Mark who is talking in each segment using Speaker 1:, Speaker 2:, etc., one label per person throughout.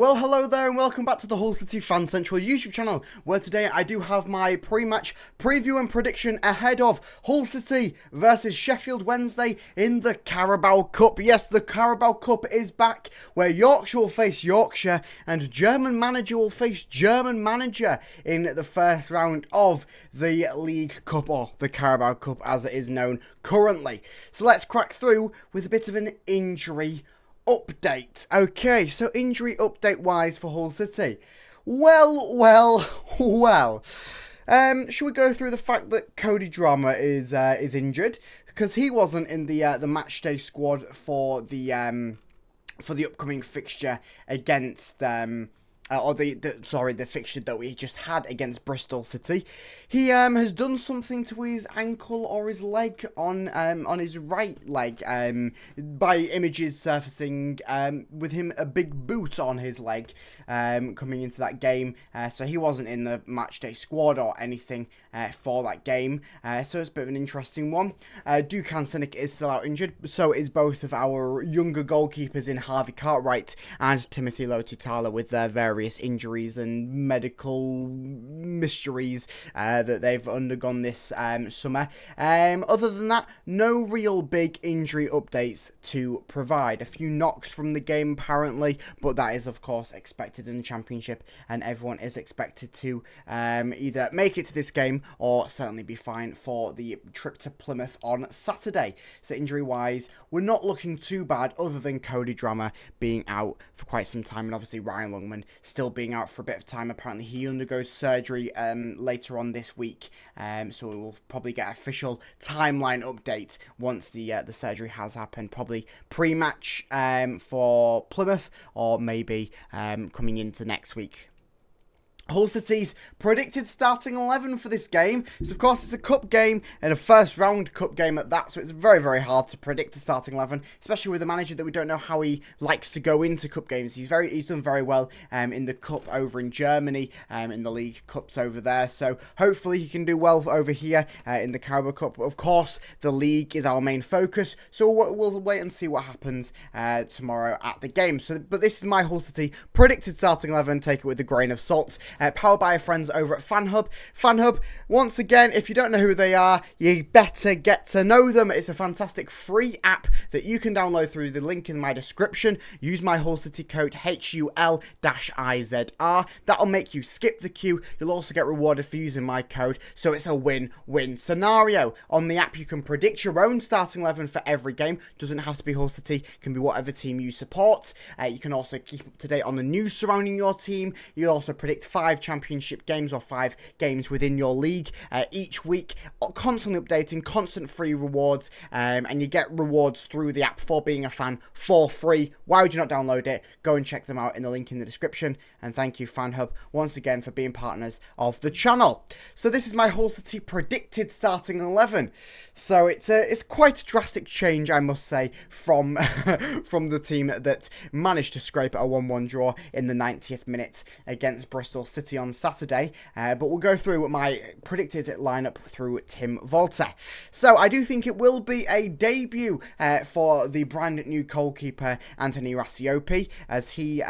Speaker 1: Well, hello there and welcome back to the HullCityFanCentral YouTube channel, where today I do have my pre-match preview and prediction ahead of Hull City versus Sheffield Wednesday in the Carabao Cup. Yes, the Carabao Cup is back, where Yorkshire will face Yorkshire and German manager will face German manager in the first round of the League Cup, or the Carabao Cup as it is known currently. So let's crack through with a bit of an injury update. Okay, so injury update wise for Hull City. Well. Should we go through the fact that Cody Drama is injured, because he wasn't in the matchday squad for the upcoming fixture against the fixture that we just had against Bristol City. He has done something to his ankle or his leg on his right leg, by images surfacing with him a big boot on his leg coming into that game. So he wasn't in the matchday squad or anything for that game. So it's a bit of an interesting one. Dukan Sinek is still out injured. So is both of our younger goalkeepers in Harvey Cartwright and Timothy Lotutala, with their various injuries and medical mysteries that they've undergone this summer. Other than that, no real big injury updates to provide. A few knocks from the game apparently, but that is of course expected in the Championship, and everyone is expected to either make it to this game or certainly be fine for the trip to Plymouth on Saturday. So injury wise, we're not looking too bad, other than Cody Drama being out for quite some time, and obviously Ryan Lungman still being out for a bit of time. Apparently he undergoes surgery later on this week, so we will probably get official timeline update once the surgery has happened, probably pre-match for Plymouth, or maybe coming into next week. Hull City's predicted starting 11 for this game. So, of course, it's a cup game and a first round cup game at that. So, it's very, very hard to predict a starting 11, especially with a manager that we don't know how he likes to go into cup games. He's done very well in the cup over in Germany, in the League Cups over there. So, hopefully, he can do well over here in the Carabao Cup. Of course, the league is our main focus. So, we'll wait and see what happens tomorrow at the game. But this is my Hull City predicted starting 11. Take it with a grain of salt. Powered by our friends over at Fanhub. Fanhub, once again, if you don't know who they are, you better get to know them. It's a fantastic free app that you can download through the link in my description. Use my Hull City code HUL-IZR. That'll make you skip the queue. You'll also get rewarded for using my code, so it's a win-win scenario. On the app, you can predict your own starting 11 for every game. Doesn't have to be Hull City, it can be whatever team you support. You can also keep up to date on the news surrounding your team. You'll also predict 5 Championship games or 5 games within your league each week, constantly updating, constant free rewards, and you get rewards through the app for being a fan for free. Why would you not download it? Go and check them out in the link in the description, and thank you Fanhub once again for being partners of the channel. So this is my Hull City predicted starting 11. So it's quite a drastic change, I must say, from from the team that managed to scrape a 1-1 draw in the 90th minute against Bristol City on Saturday, but we'll go through my predicted lineup through Tim Volter. So I do think it will be a debut for the brand new goalkeeper Anthony Rasiopi, as he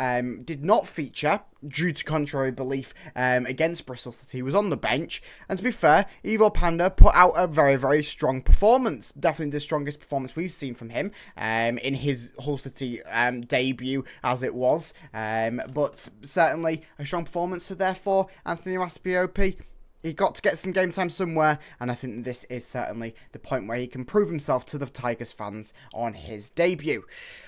Speaker 1: did not feature due to contrary belief against Bristol City. He was on the bench, and to be fair, Ivo Panda put out a very, very strong performance. Definitely the strongest performance we've seen from him in his Hull City debut as it was, but certainly a strong performance. So therefore, Anthony Rasiopi, he got to get some game time somewhere, and I think this is certainly the point where he can prove himself to the Tigers fans on his debut.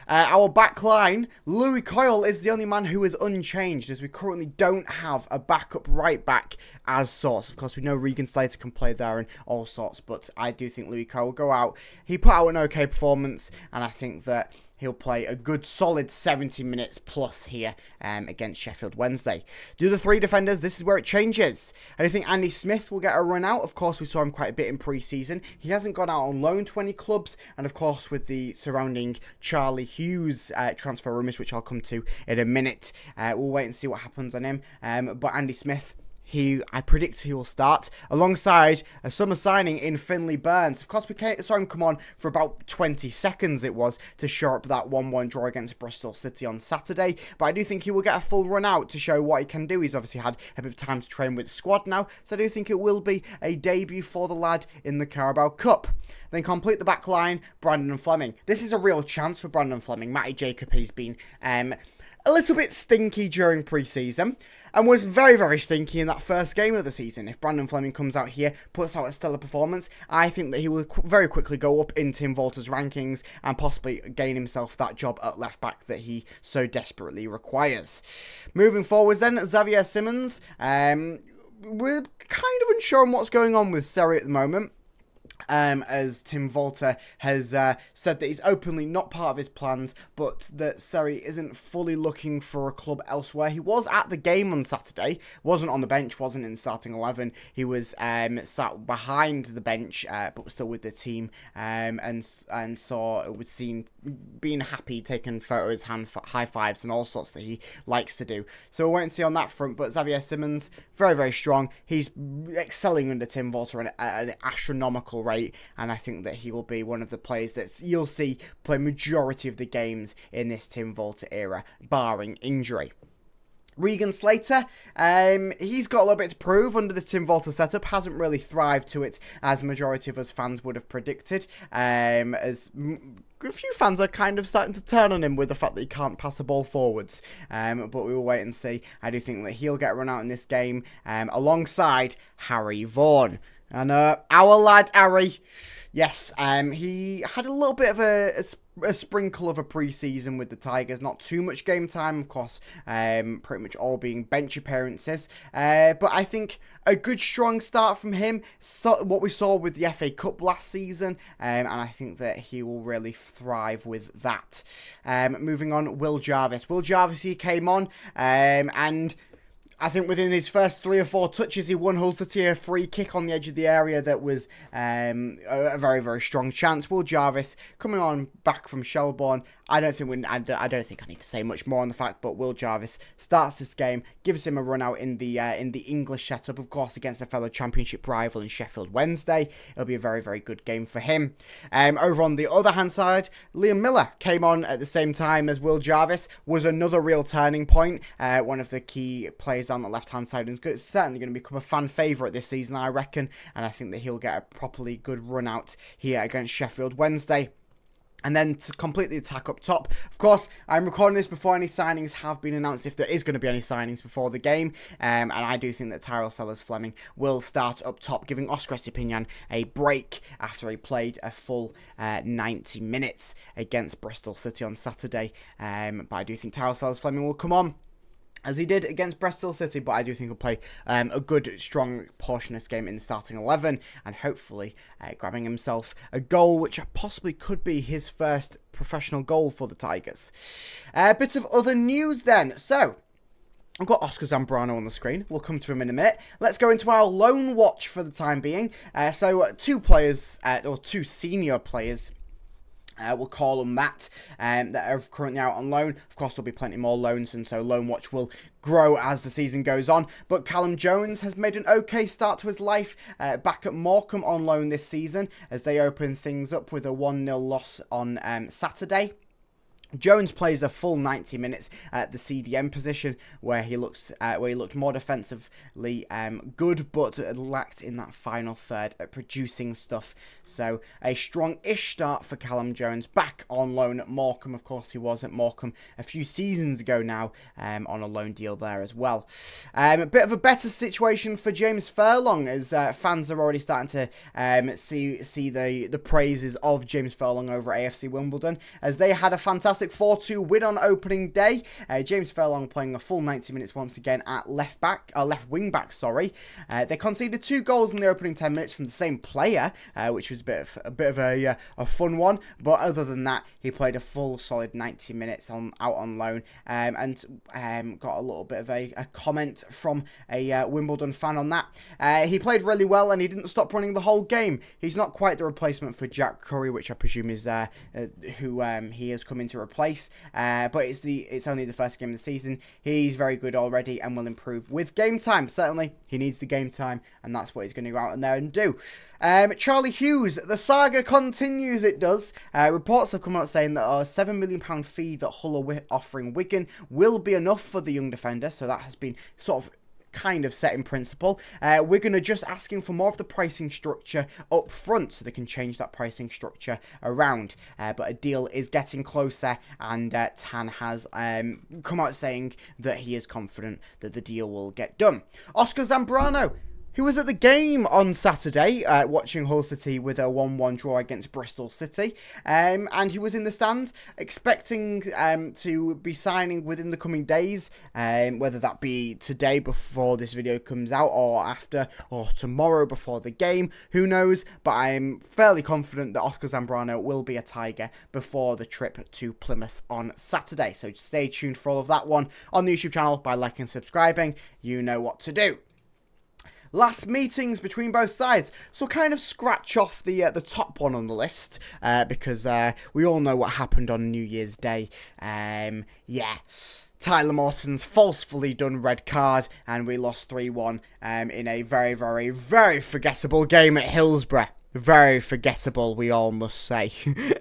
Speaker 1: Our back line, Louis Coyle is the only man who is unchanged, as we currently don't have a backup right back as sorts. Of course, we know Regan Slater can play there and all sorts, but I do think Louis Coyle will go out. He put out an okay performance, and I think that he'll play a good solid 70 minutes plus here against Sheffield Wednesday. The other 3 defenders, this is where it changes. I do think Andy Smith will get a run out. Of course, we saw him quite a bit in pre-season. He hasn't gone out on loan to any clubs, and of course with the surrounding Charlie Hughes transfer rumours, which I'll come to in a minute, we'll wait and see what happens on him. But Andy Smith, I predict he will start alongside a summer signing in Finley Burns. Of course, we saw him come on for about 20 seconds it was to show up that 1-1 draw against Bristol City on Saturday. But I do think he will get a full run out to show what he can do. He's obviously had a bit of time to train with the squad now, so I do think it will be a debut for the lad in the Carabao Cup. Then complete the back line, Brandon Fleming. This is a real chance for Brandon Fleming. Matty Jacob has been a little bit stinky during pre-season and was very, very stinky in that first game of the season. If Brandon Fleming comes out here, puts out a stellar performance, I think that he will very quickly go up in Tim Walter's rankings and possibly gain himself that job at left back that he so desperately requires. Moving forwards then, Xavier Simons. We're kind of unsure on what's going on with Seri at the moment. As Tim Walter has said that he's openly not part of his plans, but that Seri isn't fully looking for a club elsewhere. He was at the game on Saturday, wasn't on the bench, wasn't in the starting 11. He was sat behind the bench, but was still with the team, and was seen being happy, taking photos, high fives, and all sorts that he likes to do. So we'll wait and see on that front. But Xavier Simons, very, very strong. He's excelling under Tim Walter at an astronomical rate. And I think that he will be one of the players that you'll see play majority of the games in this Tim Walter era, barring injury. Regan Slater, he's got a little bit to prove under the Tim Walter setup, hasn't really thrived to it as majority of us fans would have predicted, as a few fans are kind of starting to turn on him with the fact that he can't pass a ball forwards, but we will wait and see. I do think that he'll get run out in this game, alongside Harry Vaughan. And our lad Harry, yes, he had a little bit of a sprinkle of a pre-season with the Tigers. Not too much game time, of course, pretty much all being bench appearances. But I think a good strong start from him, what we saw with the FA Cup last season, and I think that he will really thrive with that. Moving on, Will Jarvis. Will Jarvis, he came on, and I think within his first 3 or 4 touches, he won Hull City a free kick on the edge of the area that was a very, very strong chance. Will Jarvis coming on back from Shelbourne. I don't think I need to say much more on the fact, but Will Jarvis starts this game, gives him a run out in the English setup, of course, against a fellow Championship rival in Sheffield Wednesday. It'll be a very, very good game for him. Over on the other hand side, Liam Miller came on at the same time as Will Jarvis, was another real turning point. One of the key players on the left hand side, and it's certainly going to become a fan favourite this season, I reckon, and I think that he'll get a properly good run out here against Sheffield Wednesday. And then to complete the attack up top, of course, I'm recording this before any signings have been announced, if there is going to be any signings before the game. And I do think that Tyrell Sellers-Fleming will start up top, giving Oscar Estepinian a break after he played a full 90 minutes against Bristol City on Saturday. But I do think Tyrell Sellers-Fleming will come on, as he did against Bristol City, but I do think he'll play a good, strong portion of this game in the starting 11, and hopefully grabbing himself a goal, which possibly could be his first professional goal for the Tigers. A bit of other news then. So, I've got Oscar Zambrano on the screen. We'll come to him in a minute. Let's go into our loan watch for the time being. So, 2 players, or 2 senior players, we'll call them that are currently out on loan. Of course, there'll be plenty more loans, and so Loan Watch will grow as the season goes on. But Callum Jones has made an okay start to his life back at Morecambe on loan this season, as they open things up with a 1-0 loss on Saturday. Jones plays a full 90 minutes at the CDM position, where he looked more defensively good, but lacked in that final third at producing stuff. So a strong-ish start for Callum Jones, back on loan at Morecambe. Of course, he was at Morecambe a few seasons ago now, on a loan deal there as well. A bit of a better situation for James Furlong, as fans are already starting to see the praises of James Furlong over at AFC Wimbledon, as they had a fantastic 4-2 win on opening day. James Furlong playing a full 90 minutes once again at left wing back. They conceded 2 goals in the opening 10 minutes from the same player, which was a bit of a fun one. But other than that, he played a full solid 90 minutes out on loan, and got a little bit of a comment from a Wimbledon fan on that. He played really well, and he didn't stop running the whole game. He's not quite the replacement for Jack Curry, which I presume is who he has come in to replace replace. But it's only the first game of the season. He's very good already and will improve with game time. Certainly, he needs the game time, and that's what he's going to go out in there and do. Charlie Hughes, the saga continues, it does. Reports have come out saying that a £7 million fee that Hull are offering Wigan will be enough for the young defender, so that has been sort of kind of set in principle. Wigan are just asking for more of the pricing structure up front so they can change that pricing structure around. But a deal is getting closer, and Tan has come out saying that he is confident that the deal will get done. Oscar Zambrano, who was at the game on Saturday, watching Hull City with a 1-1 draw against Bristol City. And he was in the stands, expecting to be signing within the coming days, whether that be today before this video comes out, or after, or tomorrow before the game. Who knows? But I'm fairly confident that Oscar Zambrano will be a Tiger before the trip to Plymouth on Saturday. So stay tuned for all of that one on the YouTube channel by liking and subscribing. You know what to do. Last meetings between both sides. So kind of scratch off the top one on the list, because we all know what happened on New Year's Day. Yeah. Tyler Morton's falsely done red card, and we lost 3-1 in a very, very, very forgettable game at Hillsborough. Very forgettable, we all must say.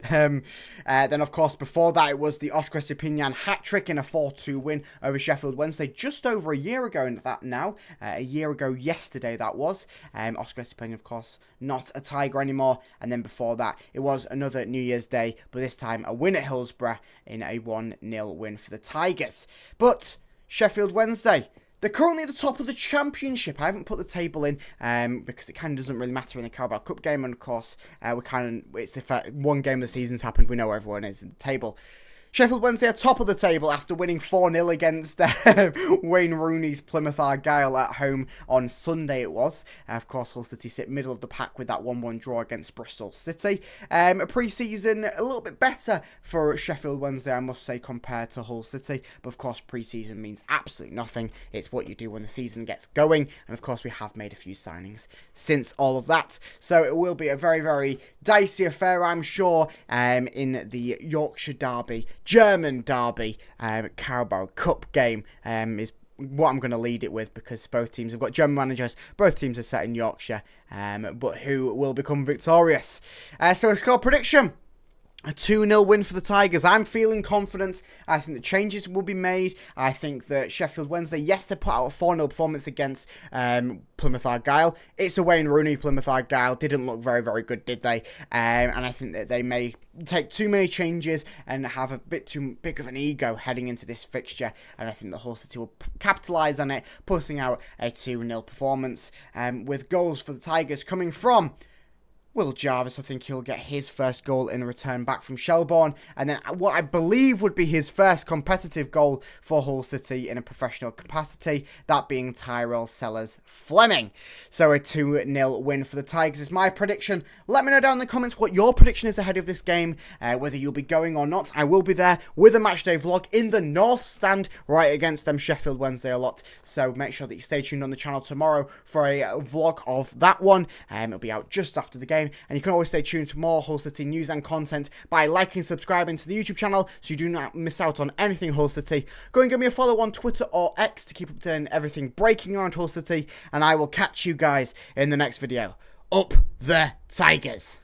Speaker 1: Then, of course, before that, it was the Oscar Estupiñán hat-trick in a 4-2 win over Sheffield Wednesday, just over a year ago in that now. A year ago yesterday, that was. Oscar Estupiñán, of course, not a Tiger anymore. And then before that, it was another New Year's Day, but this time a win at Hillsborough in a 1-0 win for the Tigers. But Sheffield Wednesday, they're currently at the top of the championship. I haven't put the table in because it kind of doesn't really matter in the Carabao Cup game. And of course, it's the one game of the season's happened. We know where everyone is in the table. Sheffield Wednesday are top of the table after winning 4-0 against Wayne Rooney's Plymouth Argyle at home on Sunday it was. Of course, Hull City sit middle of the pack with that 1-1 draw against Bristol City. A pre-season a little bit better for Sheffield Wednesday, I must say, compared to Hull City. But of course, pre-season means absolutely nothing. It's what you do when the season gets going. And of course, we have made a few signings since all of that. So it will be a very, very dicey affair, I'm sure, in the Yorkshire derby. German derby, Carabao Cup game is what I'm going to lead it with, because both teams have got German managers, both teams are set in Yorkshire, but who will become victorious? So a score prediction. A 2-0 win for the Tigers. I'm feeling confident. I think the changes will be made. I think that Sheffield Wednesday, yes, they put out a 4-0 performance against Plymouth Argyle. It's a Wayne Rooney Plymouth Argyle. Didn't look very, very good, did they? And I think that they may take too many changes and have a bit too big of an ego heading into this fixture. And I think that Hull City will capitalise on it, putting out a 2-0 performance with goals for the Tigers coming from Will Jarvis. I think he'll get his first goal in a return back from Shelbourne. And then what I believe would be his first competitive goal for Hull City in a professional capacity, that being Tyrell Sellers-Fleming. So a 2-0 win for the Tigers is my prediction. Let me know down in the comments what your prediction is ahead of this game, whether you'll be going or not. I will be there with a matchday vlog in the North Stand right against them Sheffield Wednesday a lot. So make sure that you stay tuned on the channel tomorrow for a vlog of that one. It'll be out just after the game. And you can always stay tuned to more Hull City news and content by liking and subscribing to the YouTube channel so you do not miss out on anything Hull City. Go and give me a follow on Twitter or X to keep up to date on everything breaking around Hull City. And I will catch you guys in the next video. Up the Tigers!